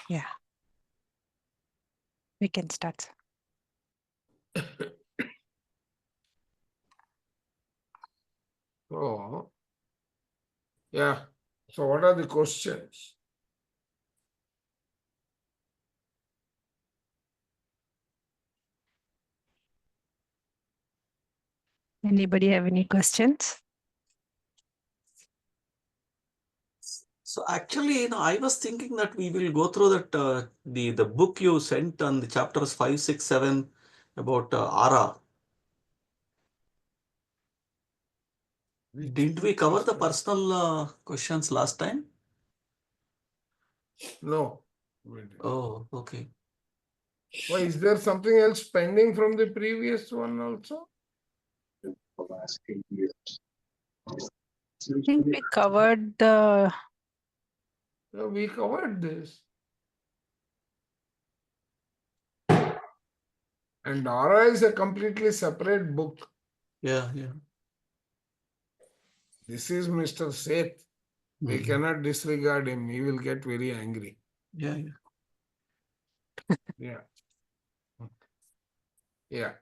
Yeah. We can start. Oh, yeah. So what are the questions? Anybody have any questions? So actually, I was thinking that we will go through that the book you sent on the chapters 5, 6, 7 about Ara. Didn't we cover the personal questions last time? No. Oh, okay. Why, is there something else pending from the previous one also? I think we covered the. No, we covered this. And Dara is a completely separate book. Yeah, yeah. This is Mr. Seth. We cannot disregard him. He will get very angry. Yeah, yeah. Yeah. Yeah.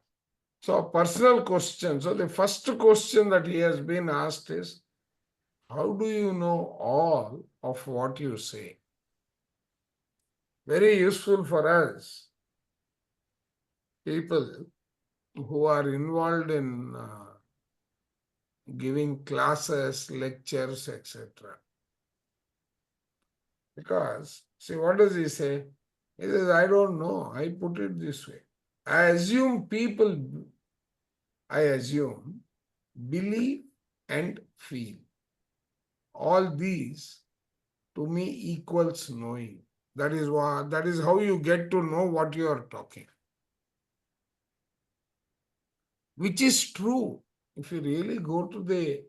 So personal question. So the first question that he has been asked is, how do you know all of what you say? Very useful for us, people who are involved in giving classes, lectures, etc. Because, see, what does he say? He says, I don't know. I put it this way. I assume believe and feel. All these to me equals knowing. That is how you get to know what you are talking. Which is true. If you really go to the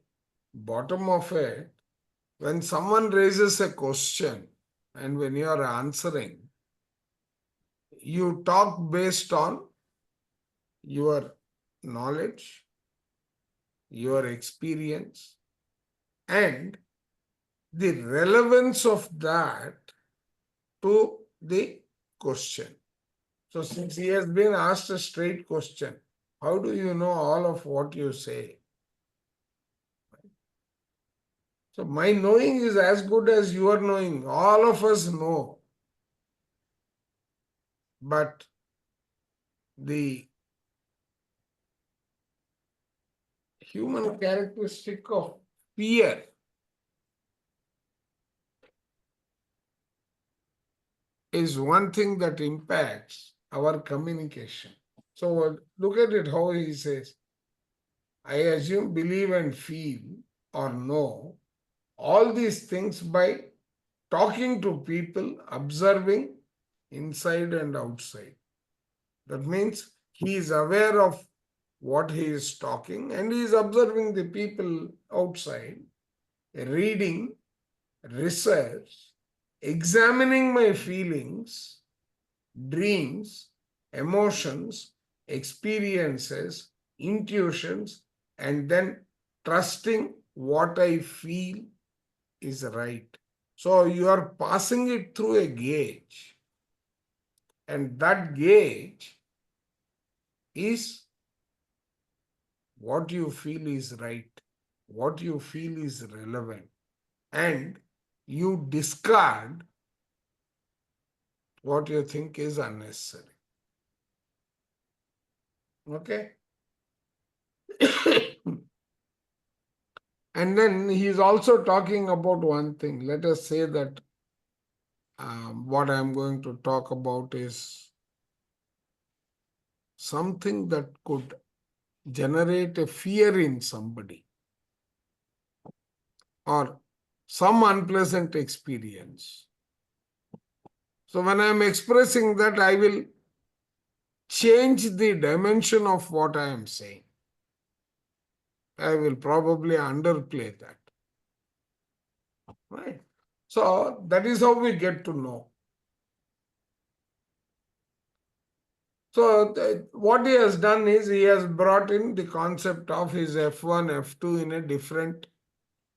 bottom of it, when someone raises a question and when you are answering, you talk based on your knowledge, your experience, and the relevance of that to the question. So since he has been asked a straight question, how do you know all of what you say? So my knowing is as good as your knowing. All of us know. But the human characteristic of fear is one thing that impacts our communication. So look at it how he says, I assume, believe and feel or know all these things by talking to people, observing inside and outside. That means he is aware of what he is talking and he is observing the people outside, reading, research, examining my feelings, dreams, emotions, experiences, intuitions, and then trusting what I feel is right. So you are passing it through a gauge, and that gauge is what you feel is right, what you feel is relevant, and you discard what you think is unnecessary. Okay? And then he is also talking about one thing. Let us say that what I am going to talk about is something that could generate a fear in somebody or some unpleasant experience. So when I am expressing that, I will change the dimension of what I am saying. I will probably underplay that. Right? So that is how we get to know. So what he has done is he has brought in the concept of his F1, F2 in a different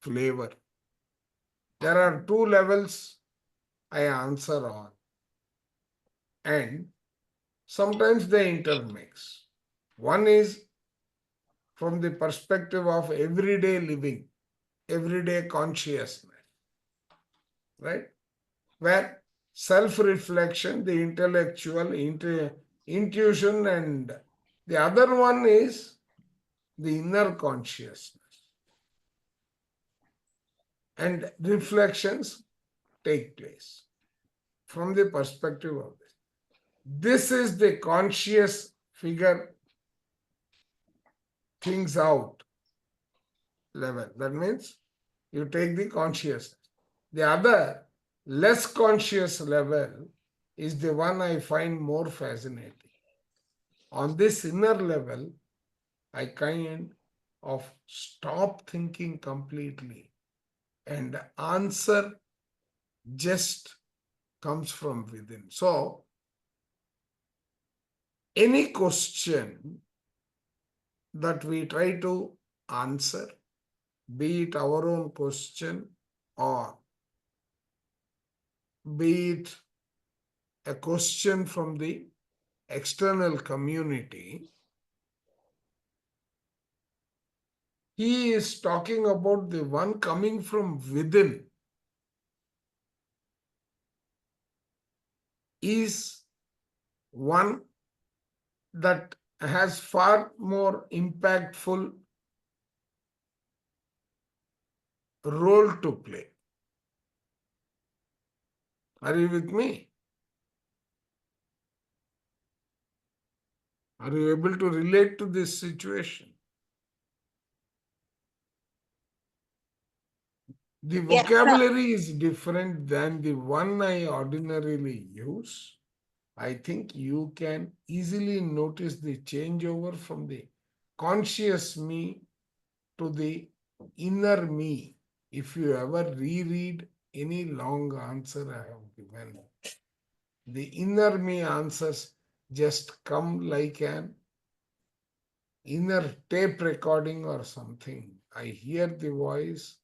flavor. There are two levels I answer on. and sometimes they intermix. One is from the perspective of everyday living, everyday consciousness, right? Where self-reflection, the intellectual intuition, and the other one is the inner consciousness. And reflections take place from the perspective of this. This is the conscious figure things out level. That means you take the consciousness. The other, less conscious level is the one I find more fascinating. On this inner level, I kind of stop thinking completely, and answer just comes from within. So, any question that we try to answer, be it our own question or be it a question from the external community, he is talking about the one coming from within is one that has far more impactful role to play. Are you with me? Are you able to relate to this situation? The Yes, sir. vocabulary is different than the one I ordinarily use. I think you can easily notice the changeover from the conscious me to the inner me. If you ever reread any long answer I have given, the inner me answers just come like an inner tape recording or something. I hear the voice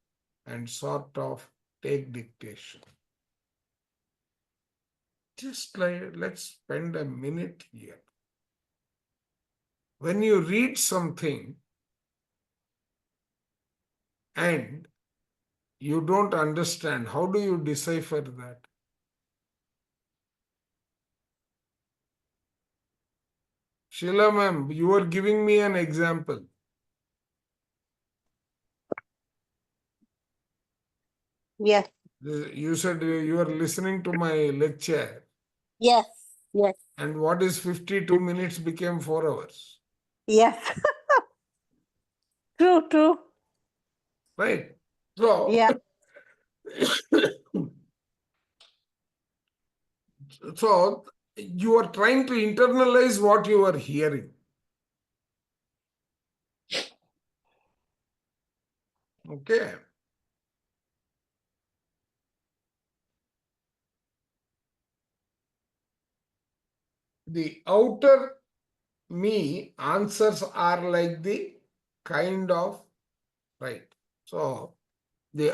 and sort of take dictation. Just like, let's spend a minute here. When you read something and you don't understand, how do you decipher that? Sheila ma'am, you were giving me an example. Yes, You said you were listening to my lecture, yes, yes, and what is 52 minutes became 4 hours, yes. True, true. right? So, Yeah. so you are trying to internalize what you are hearing. Okay. The outer me answers are like the kind of, right? So the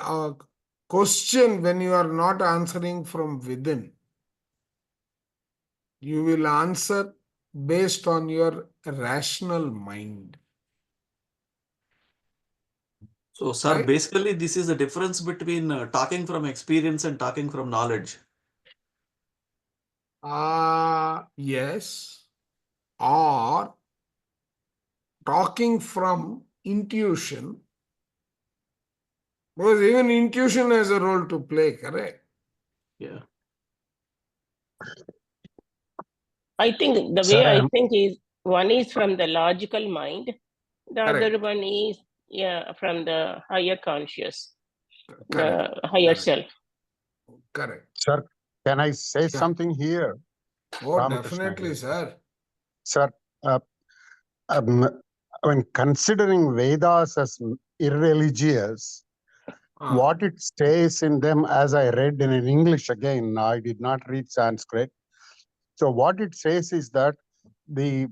question, when you are not answering from within, you will answer based on your rational mind. So, sir, Right? basically, this is the difference between talking from experience and talking from knowledge. Yes. Or talking from intuition, because even intuition has a role to play, correct? Yeah. I think the Sir, way I think is one is from the logical mind, the Correct. other one is from the higher conscious, Correct. the higher Correct. self. Correct. sir, can I say Yeah. something here? Oh, Ramakrishna definitely, here. sir. Sir, when considering Vedas as irreligious, what it says in them, as I read in English again, I did not read Sanskrit. So what it says is that the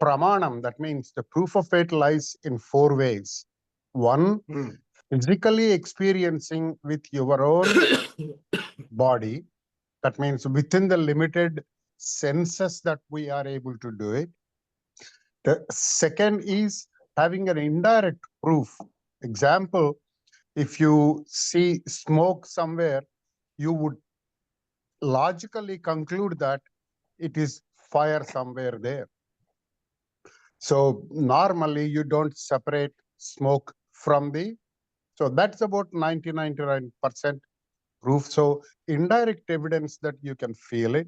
pramanam, that means the proof of faith, lies in 4 ways. One, physically experiencing with your own body, that means within the limited senses that we are able to do it. The second is having an indirect proof. Example, if you see smoke somewhere, you would logically conclude that it is fire somewhere there. So normally you don't separate smoke from the, so that's about 99% proof. So indirect evidence that you can feel it,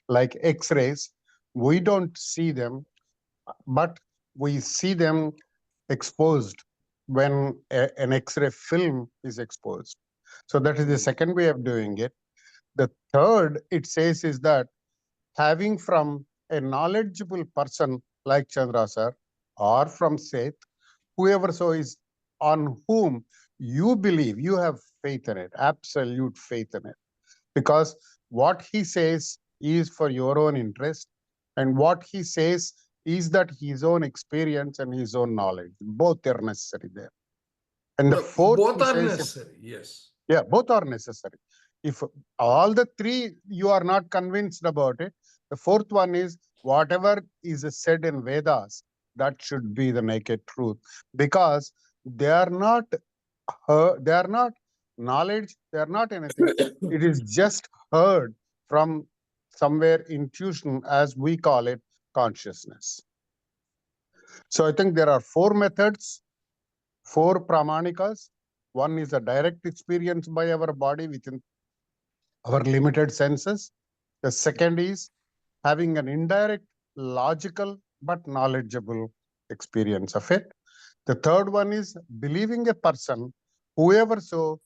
like X-rays, we don't see them, but we see them exposed when an X-ray film is exposed. So that is the second way of doing it. The third, it says, is that having from a knowledgeable person like Chandra sir or from Seth, whoever so is on whom you believe, you have faith in it, absolute faith in it. Because what he says is for your own interest, and what he says is that his own experience and his own knowledge. Both are necessary there. And the No, fourth, both he are says, necessary, yes. yeah, both are necessary. If all the three you are not convinced about it, the fourth one is whatever is said in Vedas, that should be the naked truth. Because they are not knowledge, they are not anything. It is just heard from somewhere, intuition, as we call it, consciousness. So I think there are four methods, four pramanikas. One is a direct experience by our body within our limited senses. The second is having an indirect, logical, but knowledgeable experience of it. The third one is believing a person, whoever so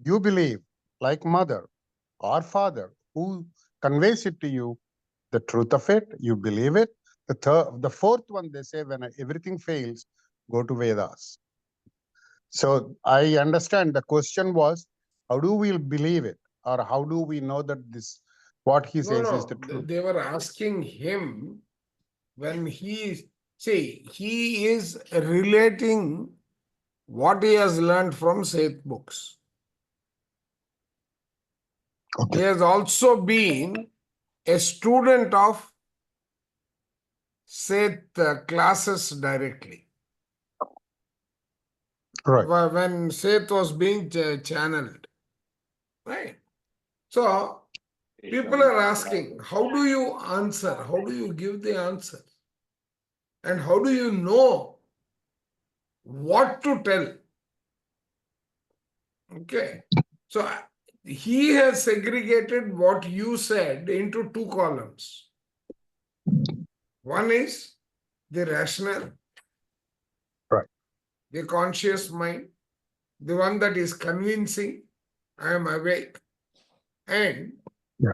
you believe, like mother or father, who conveys it to you, the truth of it, you believe it. The fourth one, they say, when everything fails, go to Vedas. So I understand the question was, how do we believe it? Or how do we know that this, what he says is the truth? They were asking him when he is relating what he has learned from Seth books. Okay. He has also been a student of Seth classes directly. Right. When Seth was being channeled. Right. So people are asking, how do you answer? How do you give the answer? And how do you know what to tell? Okay. So he has segregated what you said into two columns. One is the rational, Right. the conscious mind, the one that is convincing, I am awake, and Yeah.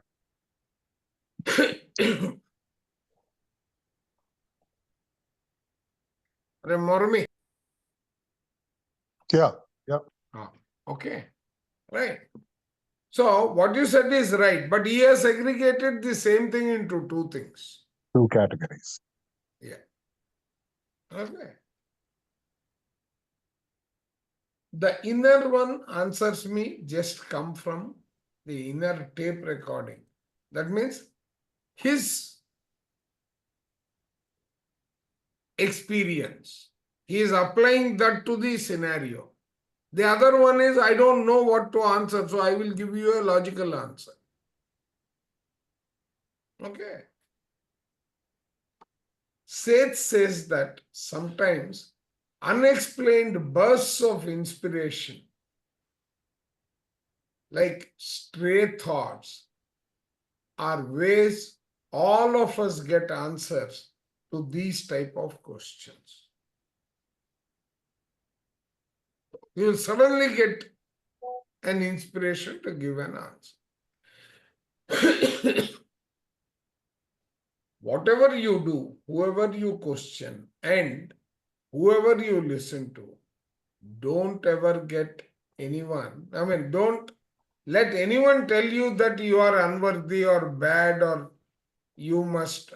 Mormi. Yeah. Okay. Right. So what you said is right, but he has segregated the same thing into two things. Two categories. Yeah. Okay. The inner one answers me just come from the inner tape recording. That means his experience. He is applying that to the scenario. The other one is, I don't know what to answer, so I will give you a logical answer. Okay. Seth says that sometimes unexplained bursts of inspiration, like stray thoughts, are ways all of us get answers to these type of questions. You will suddenly get an inspiration to give an answer. Whatever you do, whoever you question, and whoever you listen to, don't ever get anyone, don't let anyone tell you that you are unworthy or bad or you must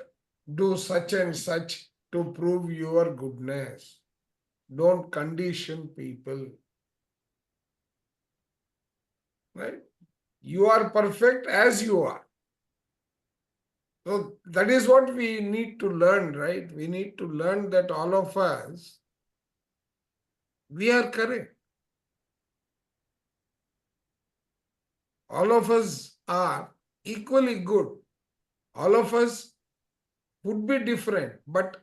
do such and such to prove your goodness. Don't condition people. Right? You are perfect as you are. So that is what we need to learn, right? We need to learn that all of us, we are correct. All of us are equally good. All of us would be different, but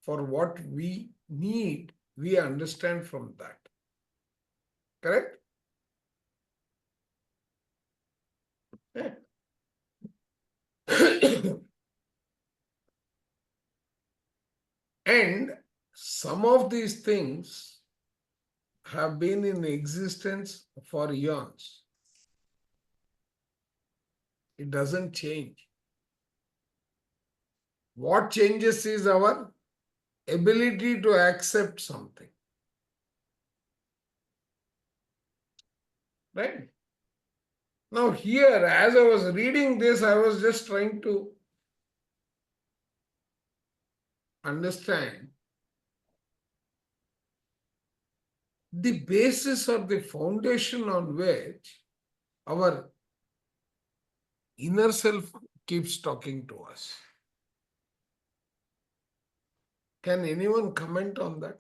for what we need, we understand from that. Correct? Yeah. And some of these things have been in existence for eons. It doesn't change. What changes is our ability to accept something. Right? Now here, as I was reading this, I was just trying to understand the basis or the foundation on which our inner self keeps talking to us. Can anyone comment on that?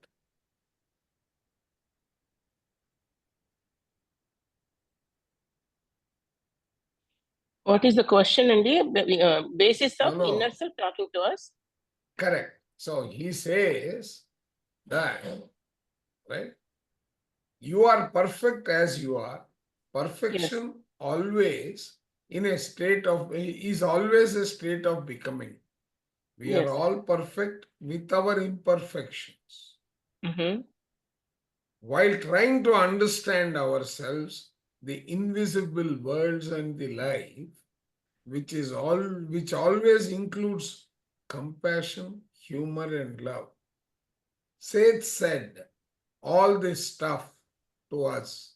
What is the question, Andy? Basis of No. inner self talking to us? Correct. So he says that, right? You are perfect as you are. Perfection always in a state of, is always a state of becoming. We Yes. are all perfect with our imperfections. Mm-hmm. While trying to understand ourselves, the invisible worlds and the life, which always includes compassion, humor, and love. Seth said all this stuff to us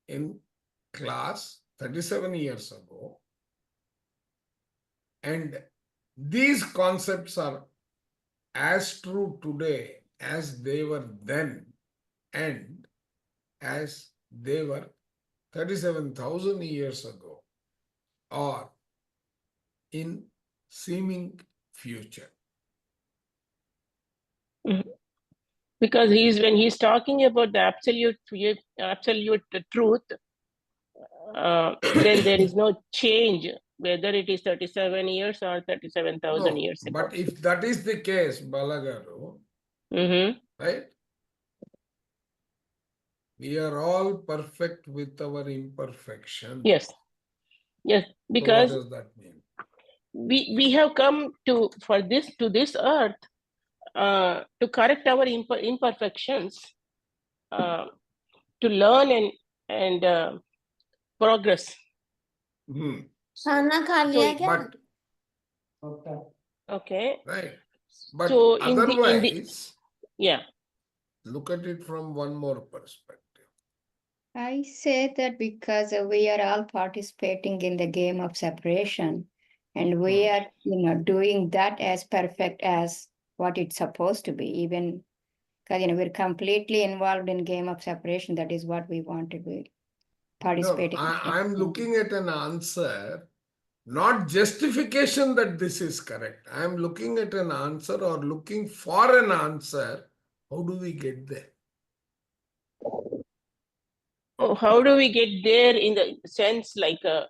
in class 37 years ago, and these concepts are as true today as they were then and as they were 37,000 years ago or in seeming future. Because when he's talking about the absolute truth, then there is no change, whether it is 37 years or 37,000 No, years ago. but if that is the case, Balagaru, Mm-hmm. right? We are all perfect with our imperfection. Yes. Yes, So because what does that mean? we have come to this earth to correct our imperfections, to learn and progress. Hmm. खाना खा लिया क्या? But Okay. right. But So in the otherwise, yeah. look at it from one more perspective. I say that because we are all participating in the game of separation, and we are, doing that as perfect as what it's supposed to be. Even because we're completely involved in game of separation. That is what we want to be No, participating. I'm looking at an answer, not justification that this is correct. I'm looking at an answer or looking for an answer. How do we get there? Oh, how do we get there in the sense like to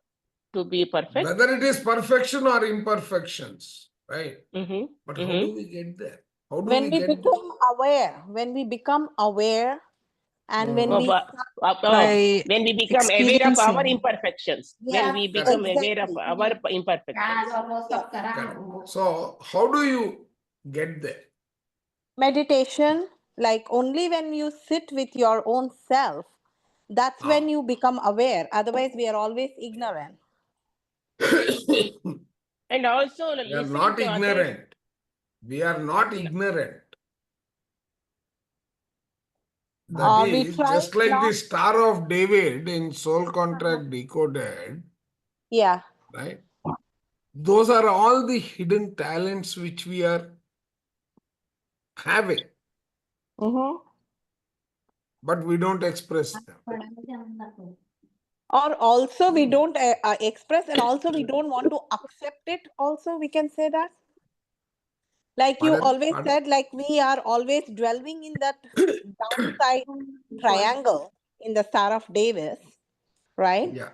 be perfect? Whether it is perfection or imperfections, right? Mm-hmm. But how do we get there? How do When we we get there? become aware, and when Of, we By when we become aware of our experiencing. imperfections, Yeah, when we become aware of exactly. our imperfections. Correct. So how do you get there? meditation, like only when you sit with your own self, that's Ah. when you become aware. Otherwise, we are always ignorant. And also We are listening not to others. ignorant. We are not ignorant. That We is try just like not. the Star of David in Soul Contract Decoded, Yeah. right? Those are all the hidden talents which we are having, Mm-hmm. but we don't express them. Or also we don't express, and also we don't want to accept it. Also, we can say that. Like you Pardon? always Pardon? said, like we are always dwelling in that downside triangle in the Star of Davis, right? Yeah.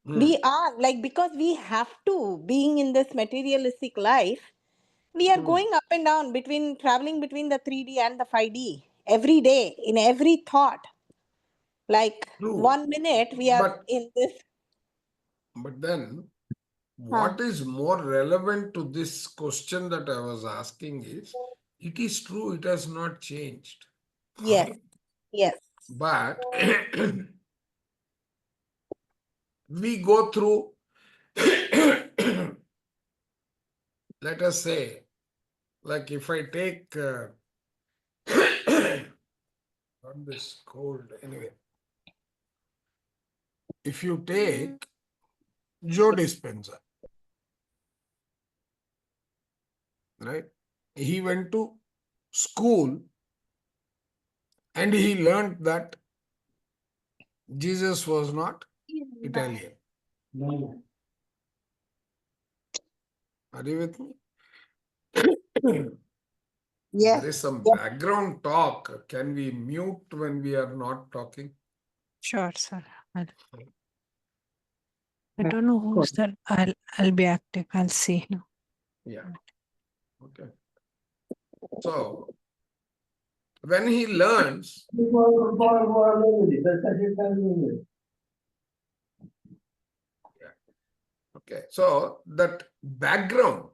We are like, because we have to, being in this materialistic life, we are going up and down between, traveling between the 3D and the 5D every day, in every thought. Like True. 1 minute we are But in this. But then, what is more relevant to this question that I was asking is, it is true, it has not changed. Yes, yes. But we go through, let us say, like if I take not this cold anyway. If you take Joe Dispenza, right? He went to school and he learned that Jesus was not Italian. Are you with me? Yes. There is some Yes. background talk. Can we mute when we are not talking? Sure, sir. I don't know who's that. I'll be active. I'll see. No. Yeah. Okay. So when he learns, okay, so that background,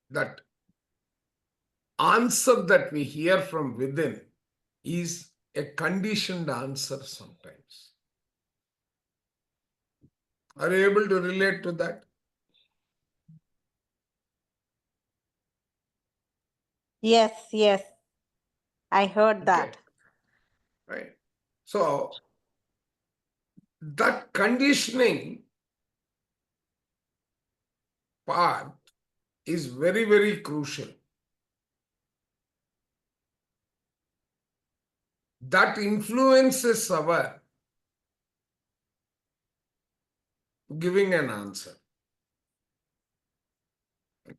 that answer that we hear from within is a conditioned answer sometimes. Are you able to relate to that? Yes, yes. I heard that. Right. So that conditioning part is very, very crucial. That influences our giving an answer.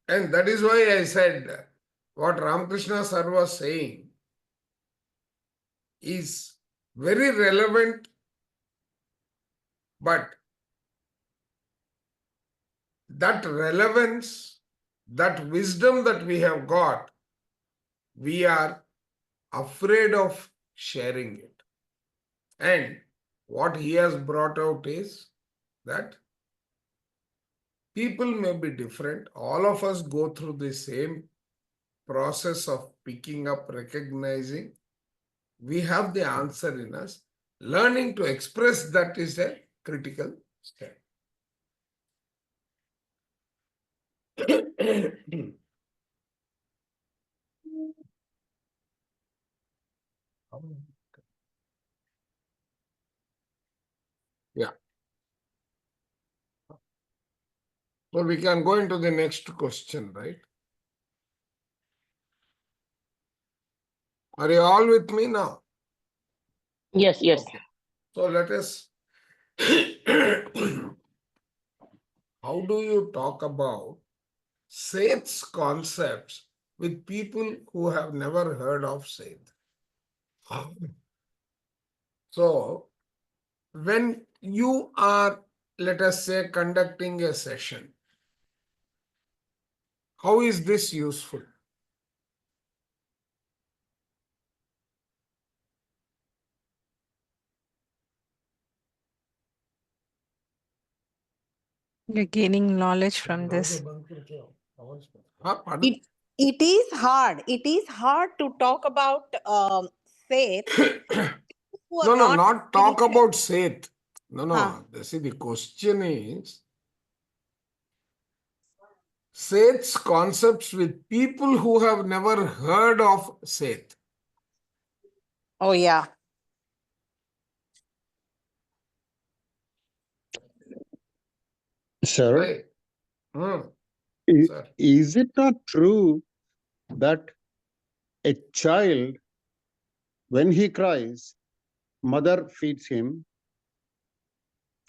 And that is why I said what Ramakrishna sir was saying is very relevant, but that relevance, that wisdom that we have got, we are afraid of sharing it. And what he has brought out is that people may be different. All of us go through the same process of picking up, recognizing. We have the answer in us. Learning to express that is a critical step. Yeah. So we can go into the next question, right? Are you all with me now? Yes, yes. Okay. So let us. How do you talk about Seth's concepts with people who have never heard of Seth? So, when you are, let us say, conducting a session, how is this useful? You're gaining knowledge from this. Pardon? It is hard. It is hard to talk about faith. who are No, not talk spiritual. about Seth. No. Huh. See, the question is Seth's concepts with people who have never heard of Seth. Oh, yeah. Sir, Right? Sir. is it not true that a child, when he cries, mother feeds him,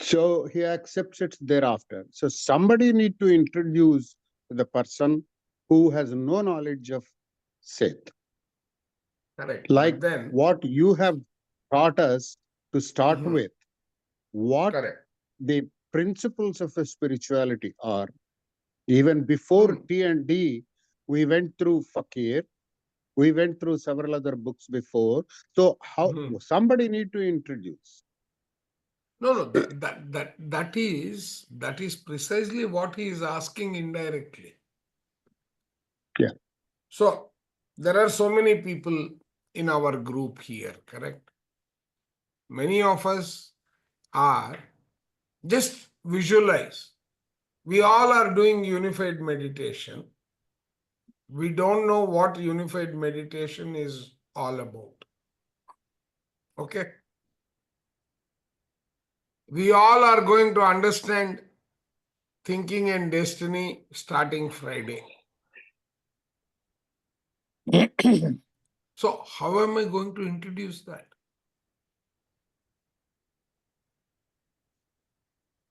so he accepts it thereafter. So somebody need to introduce the person who has no knowledge of Seth. Correct. Like But then, what you have taught us to start Mhm. with, what correct. the principles of the spirituality are. Even before Hmm. T&D, we went through Fakir, we went through several other books before. So how Mhm. somebody need to introduce. No, that is precisely what he is asking indirectly. Yeah. So there are so many people in our group here, correct? Many of us are just visualize. We all are doing unified meditation. We don't know what unified meditation is all about. Okay? We all are going to understand thinking and destiny starting Friday. So, how am I going to introduce that?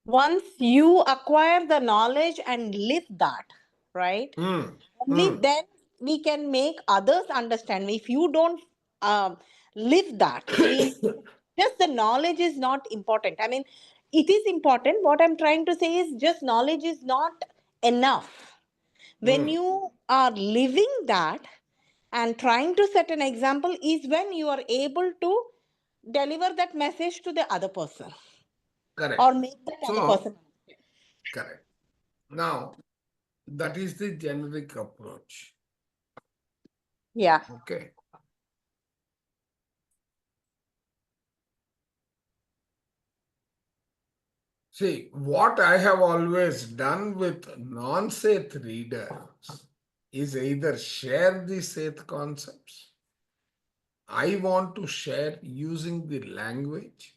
Once you acquire the knowledge and live that, right? Only then we can make others understand. If you don't live that, means just the knowledge is not important. I mean, it is important. What I'm trying to say is just knowledge is not enough. When you are living that and trying to set an example is when you are able to deliver that message to the other person Correct. or make that other So, person. correct. Now, that is the generic approach. Yeah. Okay. See, what I have always done with non-Seth readers is either share the Seth concepts. I want to share using the language,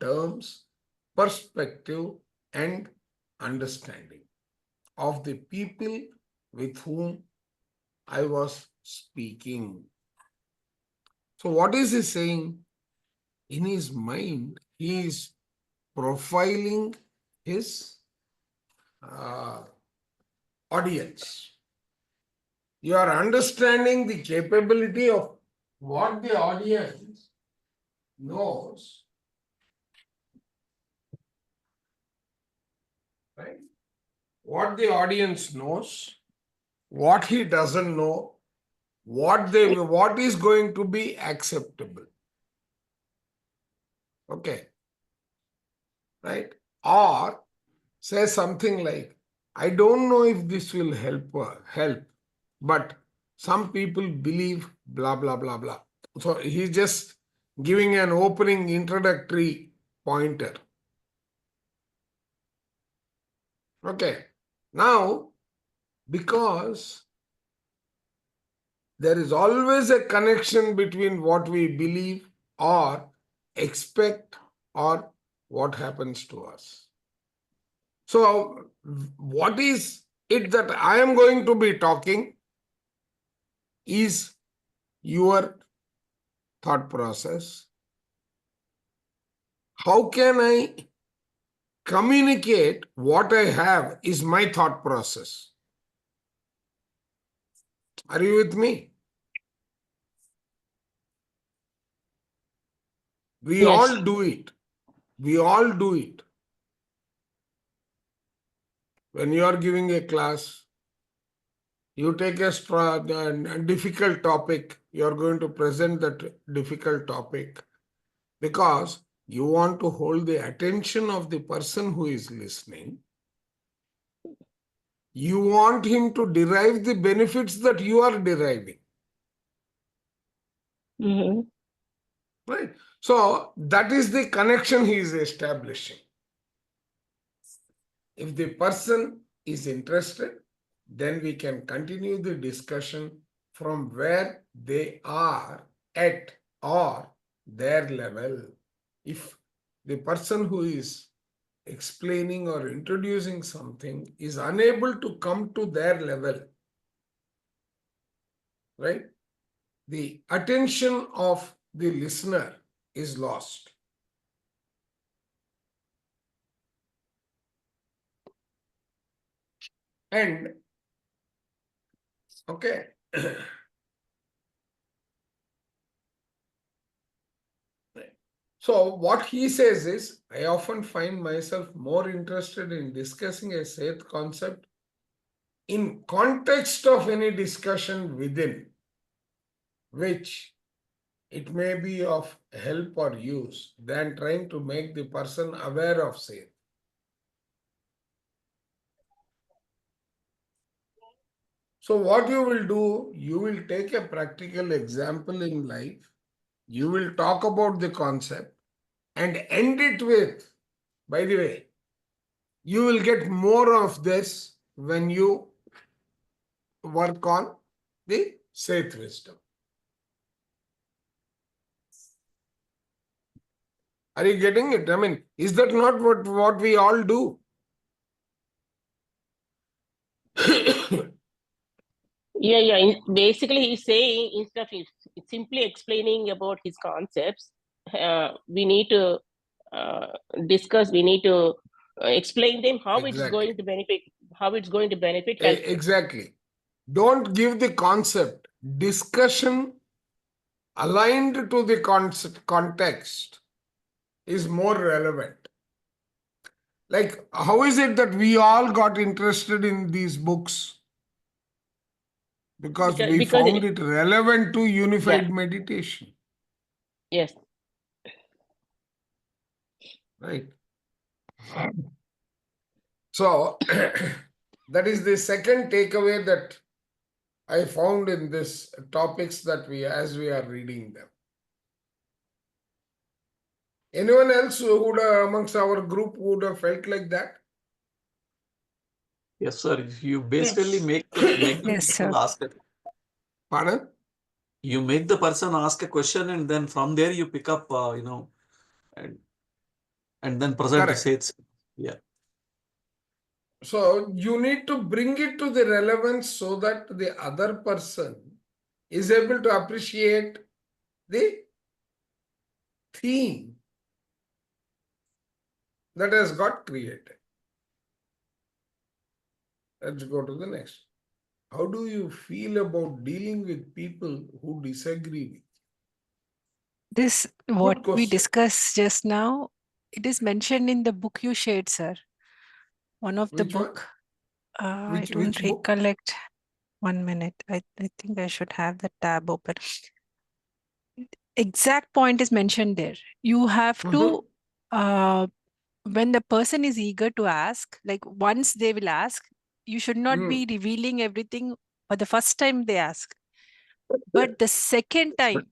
terms, perspective, and understanding of the people with whom I was speaking. So, what is he saying? In his mind, he is profiling his audience. You are understanding the capability of what the audience knows, right? What the audience knows, what he doesn't know, what is going to be acceptable. Okay. Right? Or say something like, I don't know if this will help, but some people believe blah, blah, blah, blah. So he's just giving an opening introductory pointer. Okay. Now, because there is always a connection between what we believe or expect or what happens to us. So, what is it that I am going to be talking is your thought process. How can I communicate what I have is my thought process? Are you with me? We Yes. all do it. We all do it. When you are giving a class, you take a difficult topic, you are going to present that difficult topic because you want to hold the attention of the person who is listening. You want him to derive the benefits that you are deriving. Mhm. Right? So that is the connection he is establishing. If the person is interested, then we can continue the discussion from where they are at or their level. If the person who is explaining or introducing something is unable to come to their level, right? The attention of the listener is lost. And okay. So what he says is, I often find myself more interested in discussing a Seth concept in context of any discussion within which it may be of help or use than trying to make the person aware of Seth. So what you will do, you will take a practical example in life, you will talk about the concept and end it with, by the way, you will get more of this when you work on the Seth wisdom. Are you getting it? I mean, is that not what we all do? Yeah. Basically, he's saying instead of simply explaining about his concepts, we need to discuss. We need to explain them how it's going to benefit. How it's going to benefit. Help them. Exactly. Don't give the concept. Discussion aligned to the context is more relevant. Like, how is it that we all got interested in these books? Because we found it relevant to unified meditation. Yes. Right. So, that is the second takeaway that I found in this topics that as we are reading them. Anyone else who would amongst our group would have felt like that? Yes, sir. You basically Yes. make the Yes, person sir. ask it. Pardon? You make the person ask a question, and then from there you pick up, and then present the Correct. Seth. Yeah. So you need to bring it to the relevance so that the other person is able to appreciate the theme that has got created. Let's go to the next. How do you feel about dealing with people who disagree with you? This, what we question. discussed just now, it is mentioned in the book you shared, sir. One of the Which one? book. I Which don't book? recollect. 1 minute. I think I should have the tab open. Exact point is mentioned there. You have to, when the person is eager to ask, like once they will ask, you should not be revealing everything for the first time they ask. But the second time,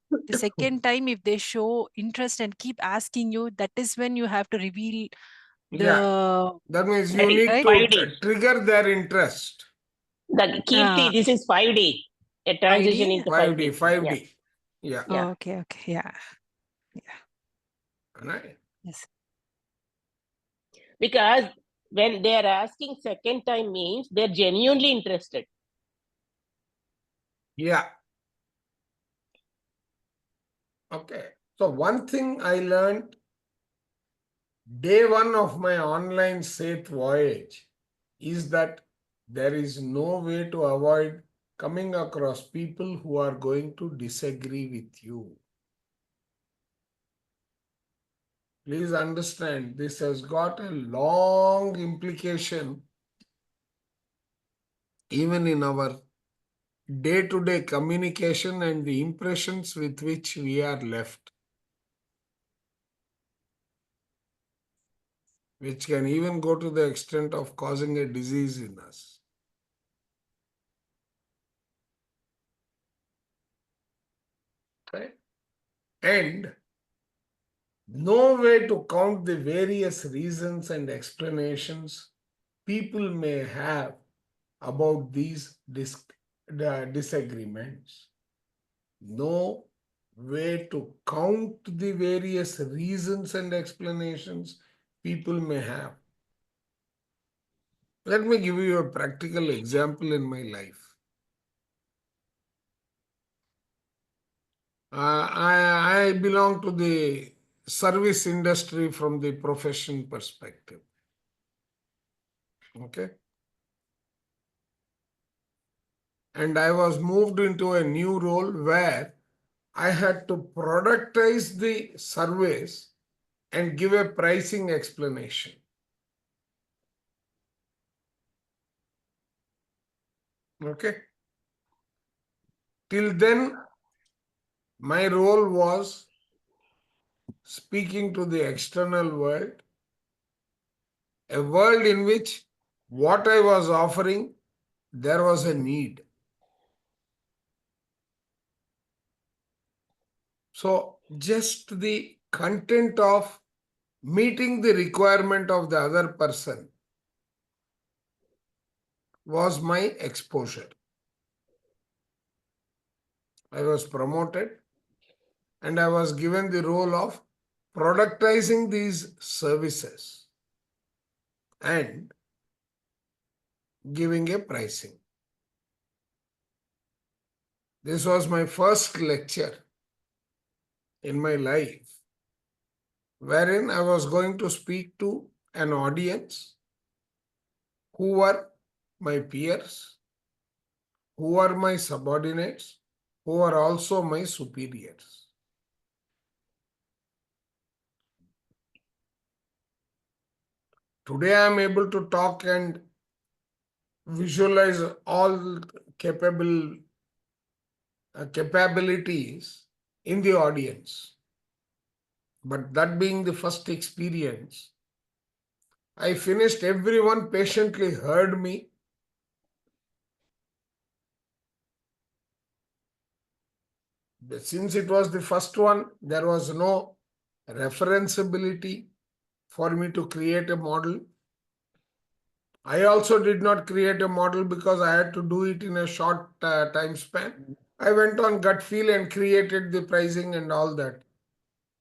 if they show interest and keep asking you, that is when you have to reveal the. That means you need to trigger their interest. Kirti, this is 5D. A transition 5D? into 5D. 5D. Yeah. Oh, okay. Yeah. Right. Yes. Because when they are asking second time means they're genuinely interested. Yeah. Okay. So one thing I learned day one of my online Seth voyage is that there is no way to avoid coming across people who are going to disagree with you. Please understand, this has got a long implication even in our day-to-day communication and the impressions with which we are left, which can even go to the extent of causing a disease in us. Right? And no way to count the various reasons and explanations people may have about these disagreements. No way to count the various reasons and explanations people may have. Let me give you a practical example in my life. I belong to the service industry from the profession perspective. Okay. And I was moved into a new role where I had to productize the service and give a pricing explanation. Okay. Till then, my role was speaking to the external world, a world in which what I was offering, there was a need. So just the content of meeting the requirement of the other person was my exposure. I was promoted and I was given the role of productizing these services and giving a pricing. This was my first lecture in my life, wherein I was going to speak to an audience who were my peers, who are my subordinates, who are also my superiors. Today I am able to talk and visualize all capabilities in the audience. But that being the first experience, I finished, everyone patiently heard me. But since it was the first one, there was no referenceability for me to create a model. I also did not create a model because I had to do it in a short time span. I went on gut feel and created the pricing and all that.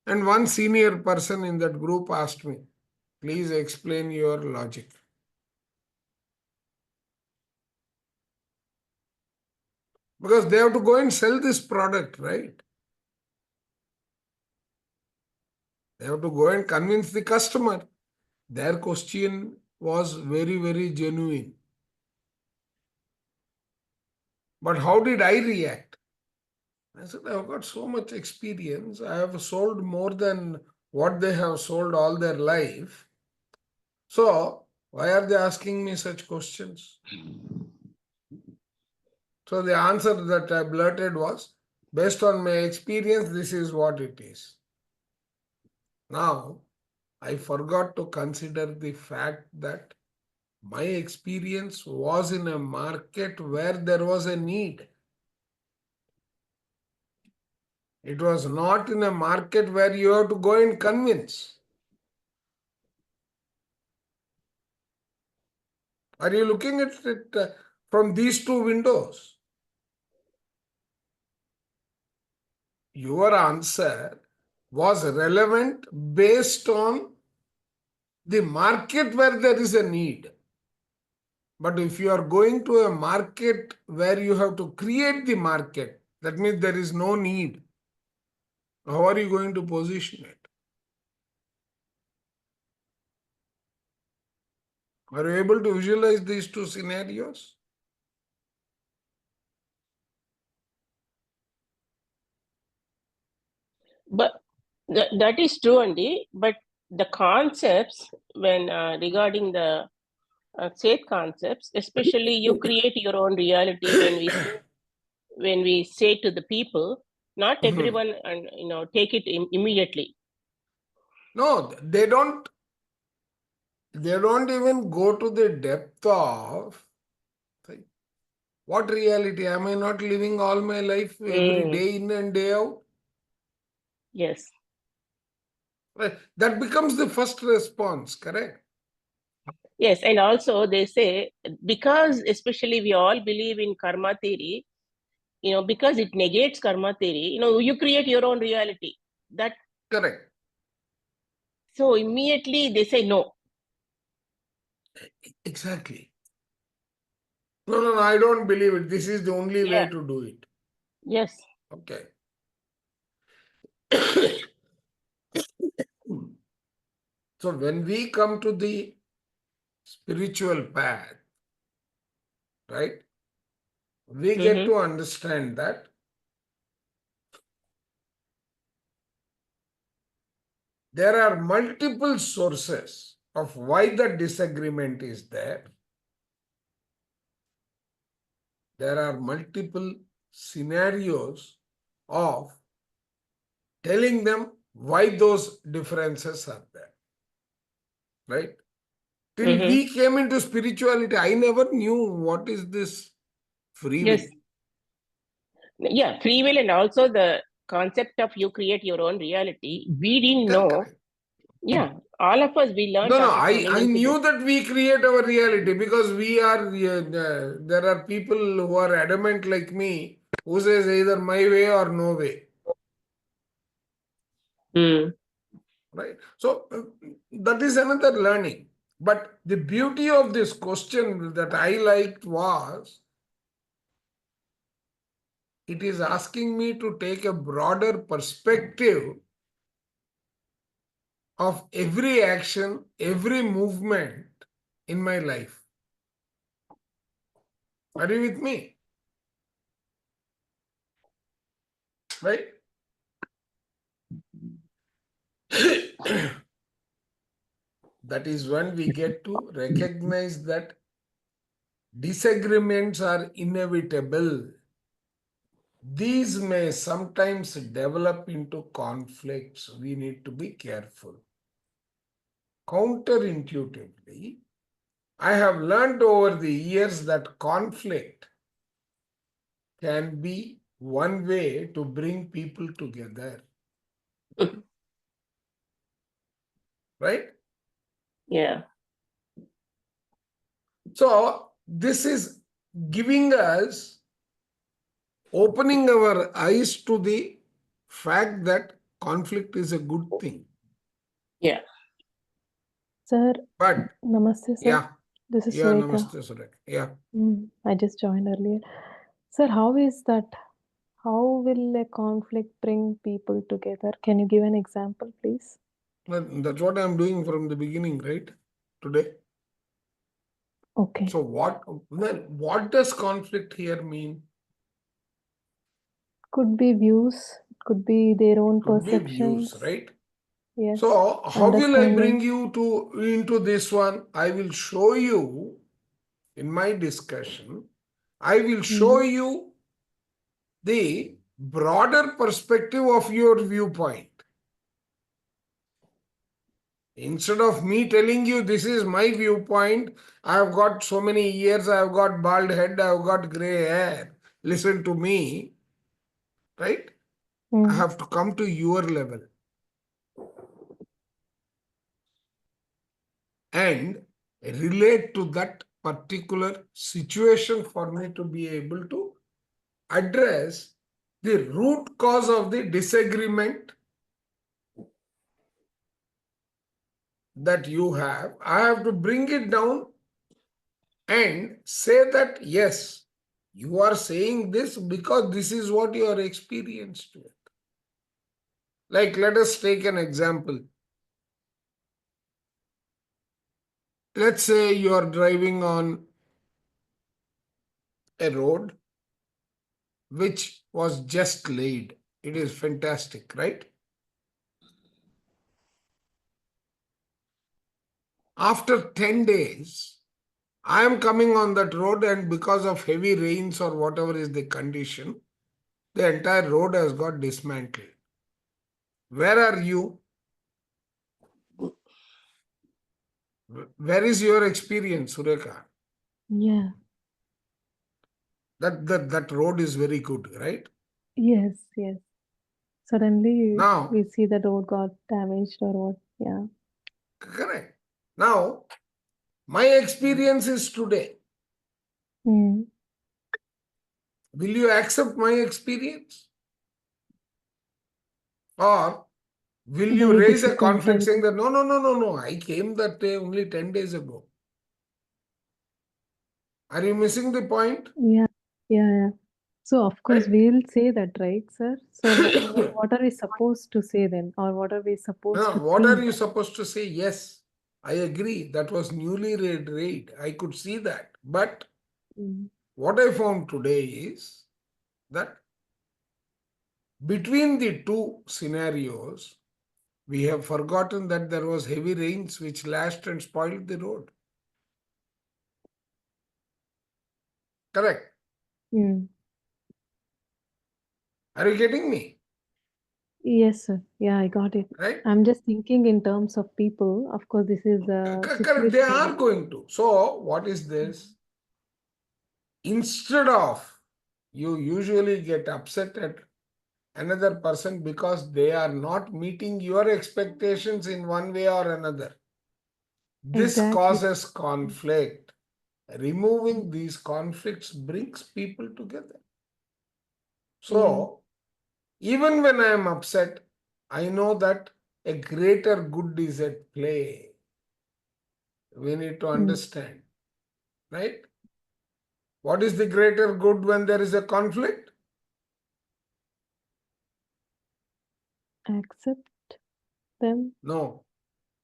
And one senior person in that group asked me, please explain your logic. Because they have to go and sell this product, right? They have to go and convince the customer. Their question was very, very genuine. But how did I react? I said, I've got so much experience. I have sold more than what they have sold all their life. So why are they asking me such questions? So the answer that I blurted was, based on my experience, this is what it is. Now, I forgot to consider the fact that my experience was in a market where there was a need. It was not in a market where you have to go and convince. Are you looking at it from these two windows? Your answer was relevant based on the market where there is a need. But if you are going to a market where you have to create the market, that means there is no need. How are you going to position it? Are you able to visualize these two scenarios? But that is true, Andy. But the concepts, when regarding the faith concepts, especially you create your own reality when we say to the people, not everyone and take it immediately. No, they don't even go to the depth of what reality. Am I not living all my life every day in and day out? Yes. Right. That becomes the first response, correct? Yes, and also they say, because especially we all believe in karma theory, because it negates karma theory, you create your own reality. That correct. So immediately they say no. Exactly. No, I don't believe it. This is the only way to do it. Yes. Okay. So when we come to the spiritual path, right, we get to understand that there are multiple sources of why the disagreement is there. There are multiple scenarios of telling them why those differences are there. Right? Till we came into spirituality, I never knew what is this free will. Yes. Yeah, free will and also the concept of you create your own reality. We didn't know. Correct. Yeah, all of us, we learned No, after coming I into knew this. that we create our reality because we are, there are people who are adamant like me who says either my way or no way. Right? So that is another learning. But the beauty of this question that I liked was, it is asking me to take a broader perspective of every action, every movement in my life. Are you with me? Right? That is when we get to recognize that disagreements are inevitable. These may sometimes develop into conflicts. We need to be careful. Counterintuitively, I have learned over the years that conflict can be one way to bring people together. Right? Yeah. So, this is giving us, opening our eyes to the fact that conflict is a good thing. Yeah. Sir, But, namaste, sir. yeah, This is yeah, Sureka. namaste, Sureka. Yeah. I just joined earlier. Sir, how is that? How will a conflict bring people together? Can you give an example, please? Well, that's what I'm doing from the beginning, right? Today. Okay. So what does conflict here mean? Could be views, could be their own Could be perceptions. views, right? Yes. So how will I bring Understanding. you into this one? I will show you in my discussion. I will show you the broader perspective of your viewpoint. Instead of me telling you this is my viewpoint, I have got so many years, I have got bald head, I have got gray hair. Listen to me, right? I have to come to your level and relate to that particular situation for me to be able to address the root cause of the disagreement that you have. I have to bring it down and say that, yes, you are saying this because this is what you are experienced with. Like, let us take an example. Let's say you are driving on a road which was just laid. It is fantastic, right? After 10 days, I am coming on that road, and because of heavy rains or whatever is the condition, the entire road has got dismantled. Where are you? Where is your experience, Sureka? Yeah. That road is very good, right? Yes, yes. Suddenly Now, we see the road got damaged or what? Yeah. correct. Now, my experience is today. Mm. Will you accept my experience? Or will you Very raise a difficult, conflict I saying think. that no, I came that day only 10 days ago? Are you missing the point? Yeah, yeah, yeah. So of course Right? we'll say that, right, sir? So what are we supposed to say then, or what are we supposed No, to what are think? you supposed to say? Yes, I agree. That was newly read rate. I could see that. But Mm. what I found today is that between the two scenarios, we have forgotten that there was heavy rains which lashed and spoiled the road. Correct. Mm. Are you getting me? Yes, sir. Yeah, I got it. Right? I'm just thinking in terms of people. Of course, this is a Correct. They are situation. going to. So, what is this? Instead of you usually get upset at another person because they are not meeting your expectations in one way or another. This Exactly. causes conflict. Removing these conflicts brings people together. So, even when I am upset, I know that a greater good is at play. We need to understand, right? What is the greater good when there is a conflict? Accept them. No.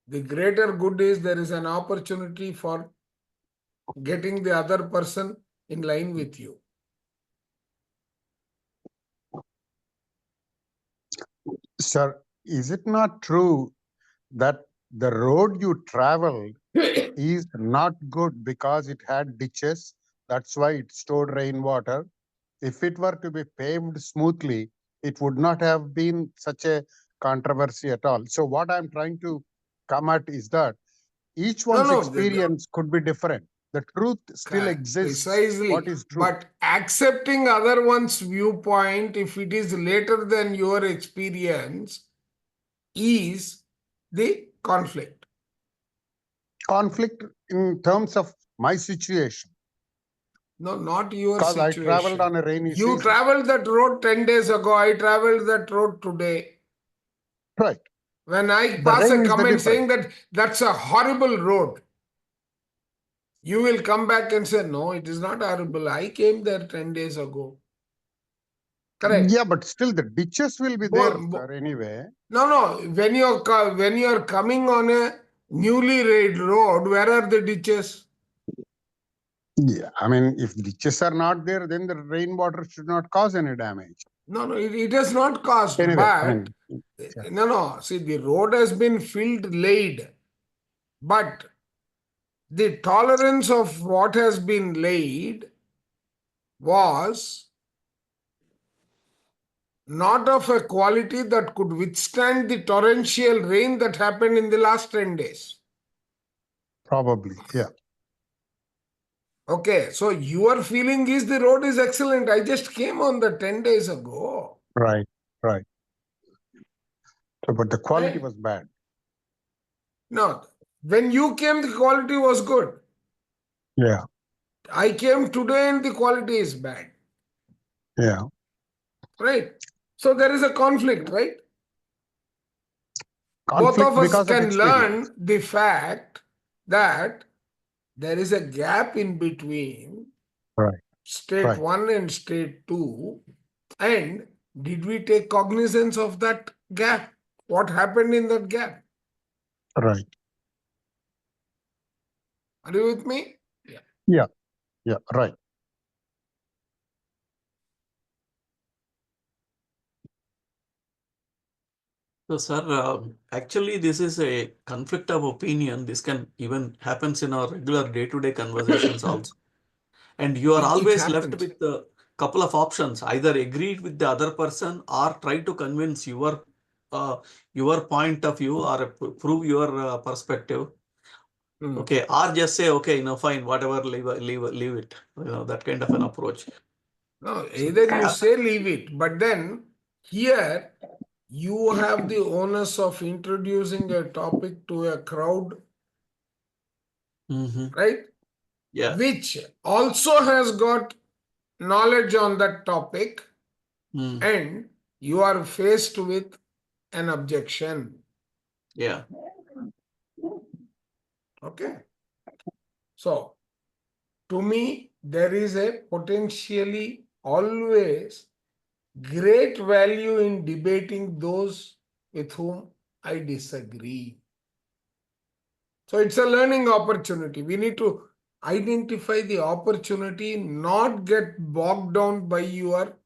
The greater good is there is an opportunity for getting the other person in line with you. Sir, is it not true that the road you traveled is not good because it had ditches? That's why it stored rainwater. If it were to be paved smoothly, it would not have been such a controversy at all. So what I'm trying to come at is that each one's No, experience could be different. The truth still exists. What precisely. is true? But accepting other one's viewpoint, if it is later than your experience, is the conflict. Conflict in terms of my situation, No, not your because I traveled situation. on a rainy You season. traveled that road 10 days ago. I traveled that road today. Right. When I The pass rain a is the comment difference. saying that that's a horrible road, you will come back and say, no, it is not horrible. I came there 10 days ago. Correct. Yeah, but still the ditches will be there, sir, anyway. No. When you're coming on a newly laid road, where are the ditches? Yeah, I mean, if ditches are not there, then the rainwater should not cause any damage. No, it has not caused. Anyway, But no. See, the road has been filled, laid, but the tolerance of what has been laid was not of a quality that could withstand the torrential rain that happened in the last 10 days. Probably, yeah. Okay, so your feeling is the road is excellent. I just came on the 10 days ago. Right. So, but the quality Right? was bad. No, when you came, the quality was good. Yeah. I came today and the quality is bad. Yeah. Right? So there is a conflict, right? Conflict Both of us because of can experience. learn the fact that there is a gap in between Right. state 1 and state 2. And did we take cognizance of that gap? What happened in that gap? Right. Are you with me? Yeah. Right. So, sir, actually, this is a conflict of opinion. This can even happens in our regular day-to-day conversations also. And you are It always left happens. with a couple of options: either agree with the other person or try to convince your point of view or prove your perspective. Okay, or just say, okay, fine, whatever, leave it. That kind of an approach. No, either you say leave it, but then here you have the onus of introducing a topic to a crowd, right? Yeah. Which also has got knowledge on that topic, and you are faced with an objection. Yeah. Okay. So, to me, there is a potentially always great value in debating those with whom I disagree. So it's a learning opportunity. We need to identify the opportunity, not get bogged down by your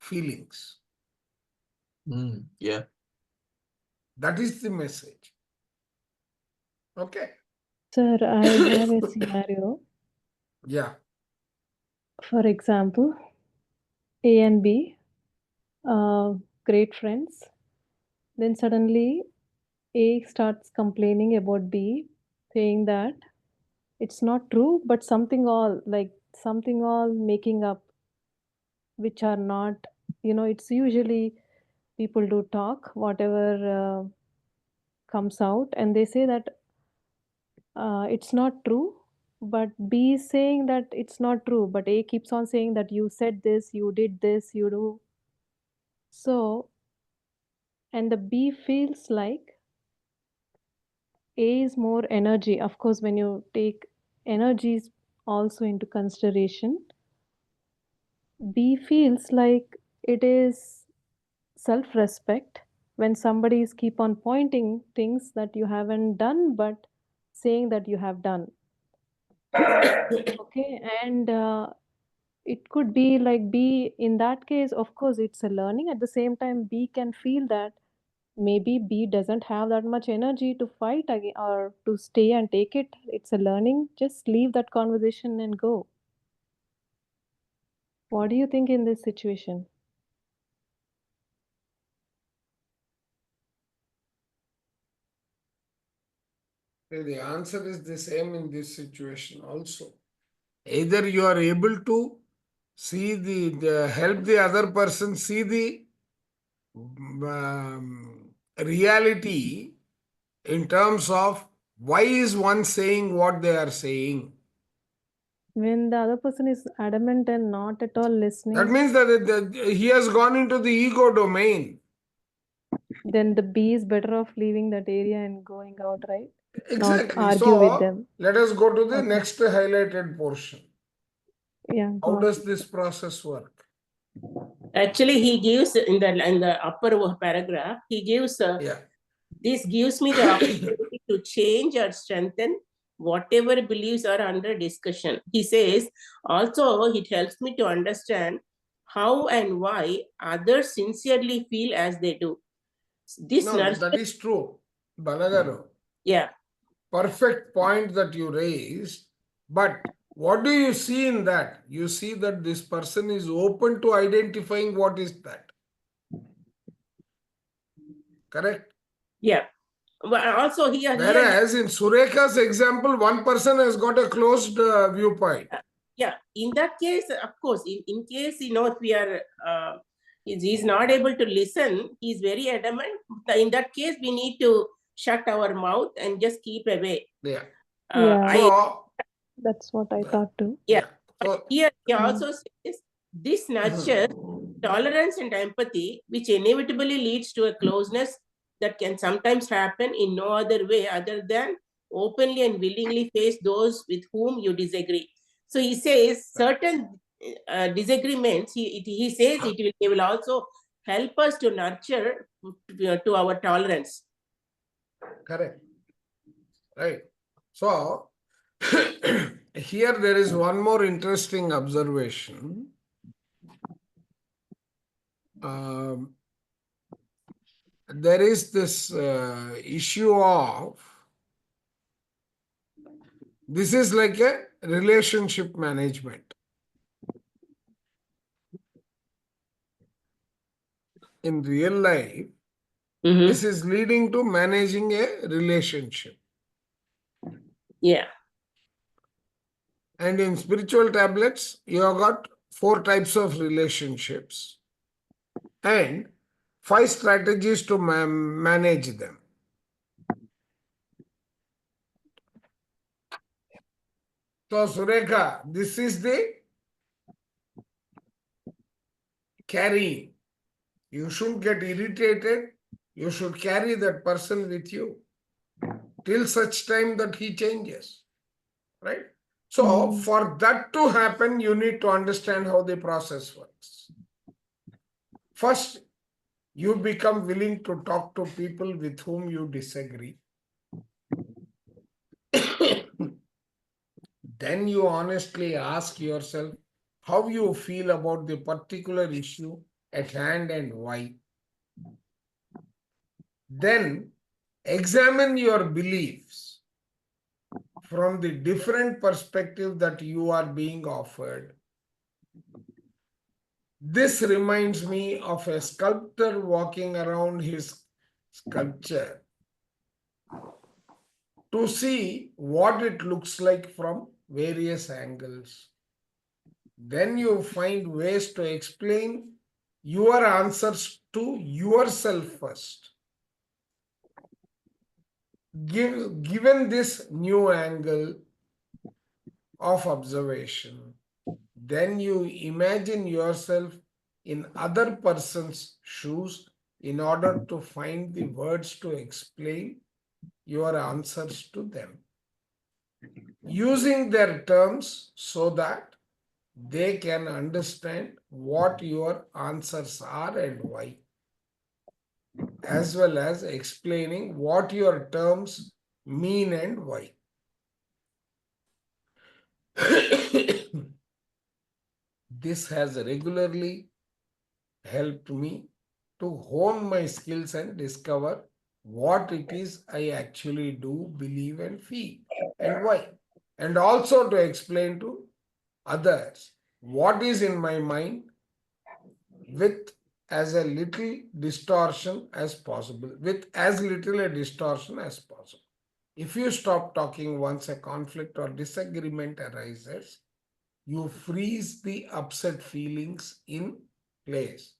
feelings. Yeah. That is the message. Okay. Sir, I have a scenario. Yeah. For example, A and B, great friends. Then suddenly A starts complaining about B, saying that it's not true, but something all making up, which are not, it's usually people do talk, whatever comes out, and they say that it's not true, but B is saying that it's not true, but A keeps on saying that you said this, you did this, you do. So, and the B feels like A is more energy. Of course, when you take energies also into consideration, B feels like it is self-respect when somebody is keep on pointing things that you haven't done, but saying that you have done. Okay, and it could be like B, in that case, of course, it's a learning. At the same time, B can feel that maybe B doesn't have that much energy to fight again or to stay and take it. It's a learning. Just leave that conversation and go. What do you think in this situation? The answer is the same in this situation also. Either you are able to see help the other person see the reality in terms of why is one saying what they are saying. When the other person is adamant and not at all That listening, means that he has gone into the ego domain. then the B is better off leaving that area and going out, right? Not Exactly. argue with So them. let us go to the Okay. next highlighted portion. Yeah, How go on. does this process work? Actually, he gives in the upper paragraph, he gives this gives me the opportunity to change or strengthen whatever beliefs are under discussion. He says, also it helps me to understand how and why others sincerely feel as they do. This No, that is true. Balagaru. Yeah. Perfect point that you raised. But what do you see in that? You see that this person is open to identifying what is that. Correct? Yeah. But also Whereas in Sureka's example, one person has got a closed viewpoint. Yeah, in that case, of course, in case, if we are, he's not able to listen, he's very adamant. In that case, we need to shut our mouth and just keep away. Yeah. That's what I thought too. Yeah. But here he also says, this nurtures tolerance and empathy, which inevitably leads to a closeness that can sometimes happen in no other way other than openly and willingly face those with whom you disagree. So he says certain disagreements, he says it will also help us to nurture to our tolerance. Correct. Right. So, here there is one more interesting observation. There is this issue of, this is like a relationship management. In real life, this is leading to managing a relationship. Yeah. And in spiritual tablets, you have got 4 types of relationships and 5 strategies to manage them. So, Sureka, this is the carrying. You shouldn't get irritated. You should carry that person with you till such time that he changes. Right? So for that to happen, you need to understand how the process works. First, you become willing to talk to people with whom you disagree. Then you honestly ask yourself how you feel about the particular issue at hand and why. Then examine your beliefs from the different perspective that you are being offered. This reminds me of a sculptor walking around his sculpture to see what it looks like from various angles. Then you find ways to explain your answers to yourself first. Given this new angle of observation, then you imagine yourself in other person's shoes in order to find the words to explain your answers to them, using their terms so that they can understand what your answers are and why, as well as explaining what your terms mean and why. This has regularly helped me to hone my skills and discover what it is I actually do believe and feel and why, and also to explain to others what is in my mind with as a little distortion as possible, with as little a distortion as possible. If you stop talking once a conflict or disagreement arises, you freeze the upset feelings in place.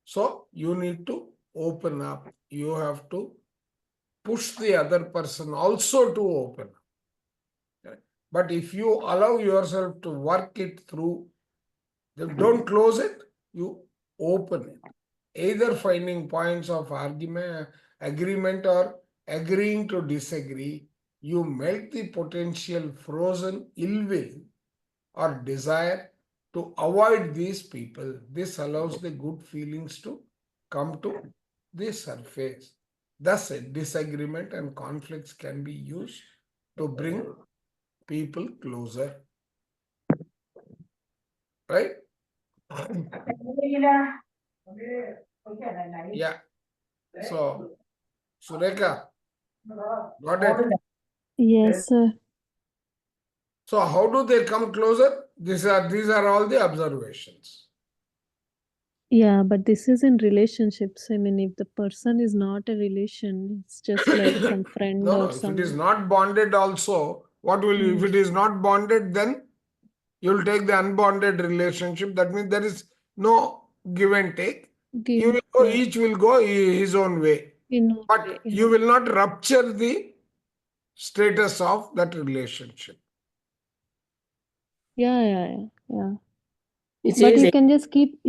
So you need to open up. You have to push the other person also to open up. Okay? But if you allow yourself to work it through, then don't close it, you open it. Either finding points of argument, agreement, or agreeing to disagree, you melt the potential frozen ill will or desire to avoid these people. This allows the good feelings to come to the surface. Thus, disagreement and conflicts can be used to bring people closer. Right? Yeah. So, Sureka, got it? Yes, sir. So, how do they come closer? These are all the observations. Yeah, but this is in relationships. I mean, if the person is not a relation, it's just like some friend No, or if some. it is not bonded also, what will you, if it is not bonded, then you'll take the unbonded relationship. That means there is no give and take. You will go, each will go his own way. But you will not rupture the status of that relationship. Yeah. It But says you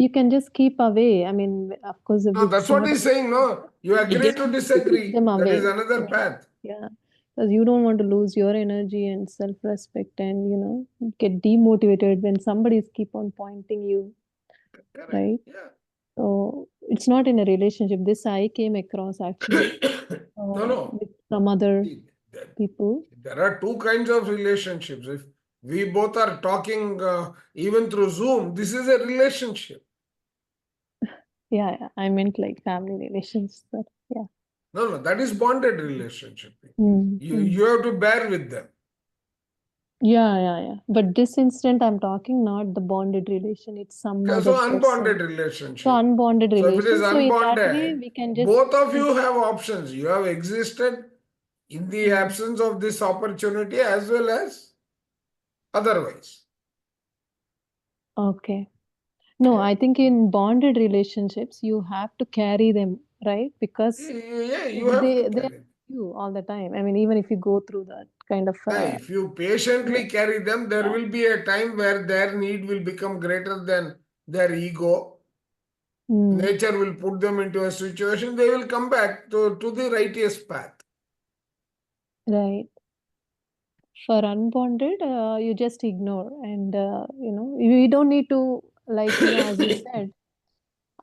can just keep away. I mean, of course, No, if that's what somebody he's saying. No, you agree to disagree. them That is away. another path. Yeah, because you don't want to lose your energy and self-respect, and get demotivated when somebody's keep on pointing you, Correct. right? Yeah. So it's not in a relationship. This I came across actually No. with some other See, people. there are two kinds of relationships. If we both are talking even through Zoom, this is a relationship. Yeah. I meant like family relations. But yeah. No, that is bonded relationship. Mm, You have to bear with them. Yeah. But this instant I'm talking not the bonded relation. It's some Okay, other so person. unbonded relationship. So unbonded So if it is relation. So in that way, unbonded, we can just both of you have options. You have existed in the absence of this opportunity as well as otherwise. Okay. No, Yeah. I think in bonded relationships, you have to carry them, right? Because Yeah, you have to they carry are you all the time. I mean, even if you go through that kind of. If you patiently carry them, there will be a time where their need will become greater than their ego. Nature will put them into a situation, they will come back to the righteous path. Right. For unbonded, you just ignore, and we don't need to, like, as you said.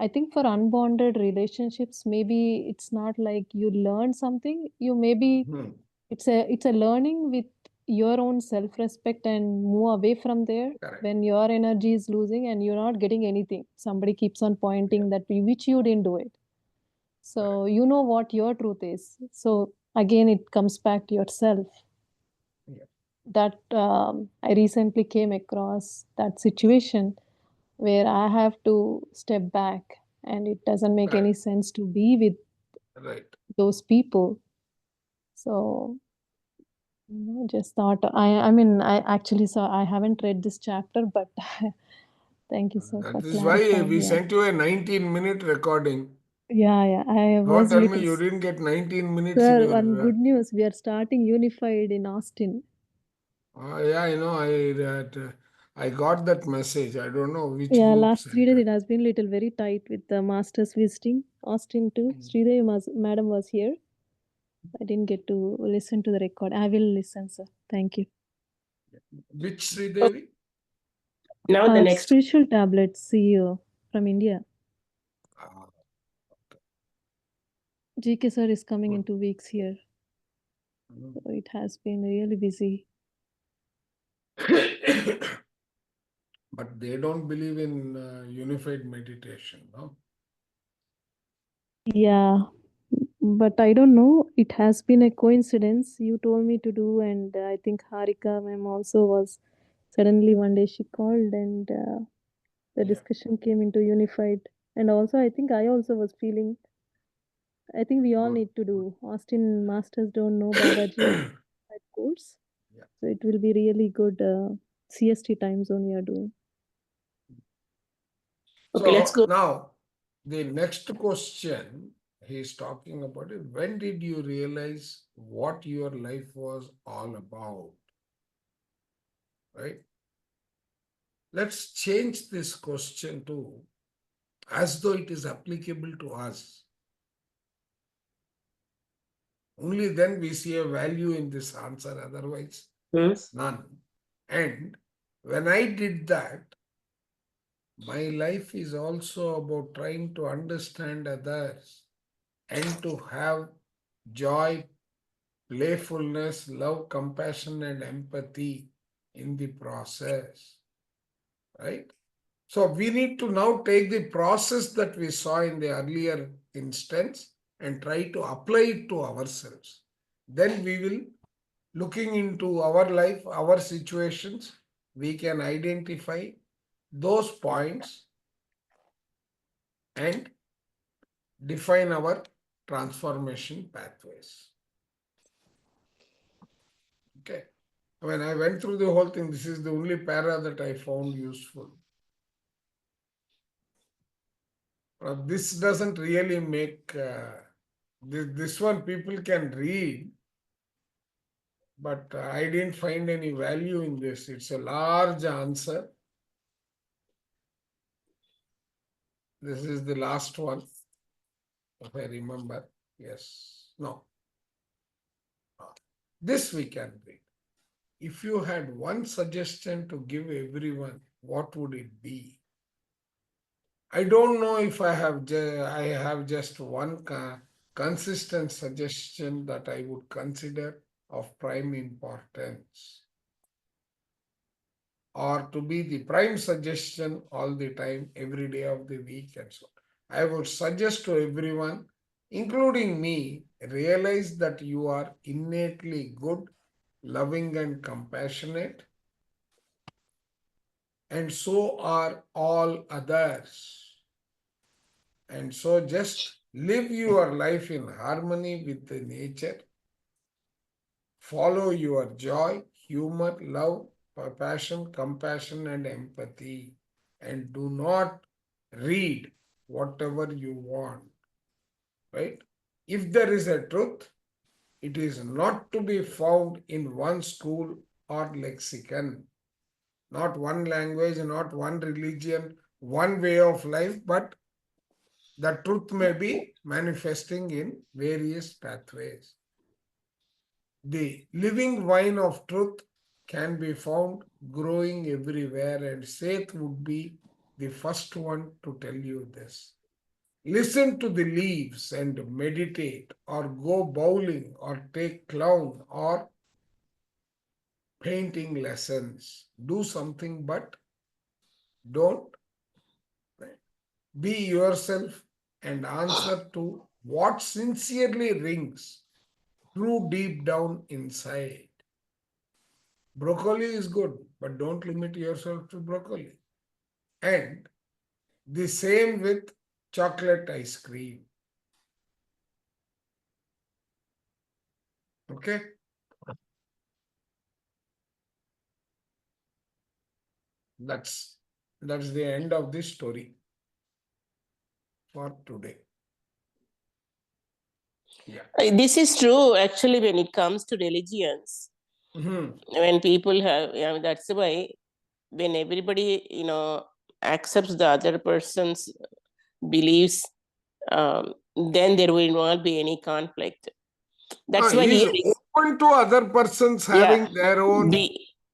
I think for unbonded relationships, maybe it's not like you learn something. You maybe Hmm. it's a learning with your own self-respect and move away from there. Correct. When your energy is losing and you're not getting anything, somebody keeps on pointing that which you didn't do it. So you know what your truth is. So again, it comes back to yourself. Yeah. That I recently came across that situation where I have to step back, and it doesn't make any Correct. sense to be with Right. those people. So just thought I mean I actually saw I haven't read this chapter, but thank you, sir, for That is why clarifying. we Yeah, sent you a 19-minute recording. yeah. I Don't was tell me little. you didn't get 19 minutes in Sir, your. one good news: we are starting Unified in Austin. Yeah, I know. I got that message. I don't know which Yeah, group last 3 sent days it. it has been little very tight with the masters visiting Austin too. Mm. Sridevi madam was here. I didn't get to listen to the record. I will listen, sir. Thank you. Which Sridevi? Now the next. Spiritual Tablet CEO from India. Ah, GK sir is coming in good. 2 weeks here. Mm. So it has been really busy. But they don't believe in unified meditation, no? Yeah, but I don't know. It has been a coincidence. You told me to do, and I think Harika ma'am also was. Suddenly one day she called, and the Yeah. discussion came into Unified. And also, I think I also was feeling. I think we all Good. need to do. Austin masters don't know Babaji at course. Yeah. So it will be really good CST time zone we are doing. Okay, let's So go. now the next question he's talking about is, when did you realize what your life was all about? Right? Let's change this question to as though it is applicable to us. Only then we see a value in this answer, otherwise none. And when I did that, my life is also about trying to understand others and to have joy, playfulness, love, compassion, and empathy in the process. Right? So we need to now take the process that we saw in the earlier instance and try to apply it to ourselves. Then we will, looking into our life, our situations, we can identify those points and define our transformation pathways. Okay. When I went through the whole thing, this is the only para that I found useful. This doesn't really make, this one people can read, but I didn't find any value in this. It's a large answer. This is the last one, if I remember. Yes. No. This we can read. If you had one suggestion to give everyone, what would it be? I don't know if I have just one consistent suggestion that I would consider of prime importance, or to be the prime suggestion all the time, every day of the week and so on. I would suggest to everyone, including me, realize that you are innately good, loving and compassionate, and so are all others. And so just live your life in harmony with the nature. Follow your joy, humor, love, passion, compassion, and empathy. And do not read whatever you want. Right? If there is a truth, it is not to be found in one school or lexicon. Not one language, not one religion, one way of life, but the truth may be manifesting in various pathways. The living wine of truth can be found growing everywhere, and Seth would be the first one to tell you this. Listen to the leaves and meditate, or go bowling, or take clown or painting lessons. Do something, but don't be yourself and answer to what sincerely rings true deep down inside. Broccoli is good, but don't limit yourself to broccoli. And the same with chocolate ice cream. Okay? That's the end of this story for today. Yeah. This is true actually when it comes to religions. When people have, that's why when everybody, accepts the other person's beliefs, then there will not be any conflict. That's why he's he open to other persons having their own.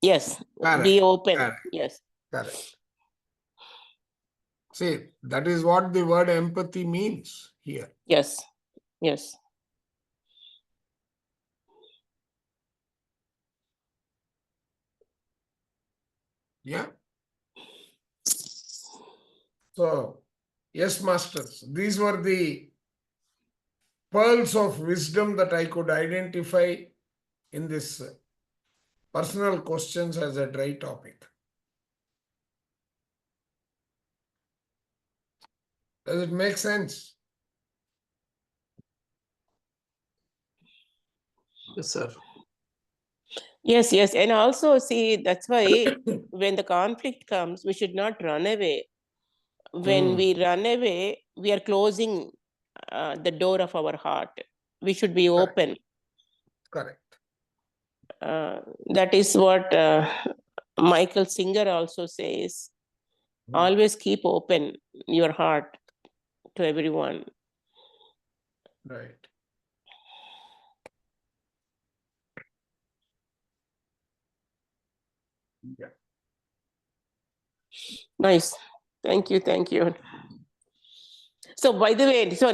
Yes, Correct, be open. correct. Yes. Correct. See, that is what the word empathy means here. Yes. Yes. Yeah. So, yes, masters, these were the pearls of wisdom that I could identify in this personal questions as a dry topic. Does it make sense? Yes, sir. Yes, yes. And also, see, that's why when the conflict comes, we should not run away. When we run away, we are closing the door of our heart. We should be open. Correct. That is what Michael Singer also says. Always keep open your heart to everyone. Right. Yeah. Nice. Thank you. Thank you. So by the way, so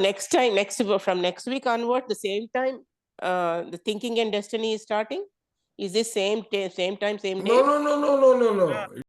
from next week onward, the same time, the Thinking and Destiny is starting? Is this same time, same day? No.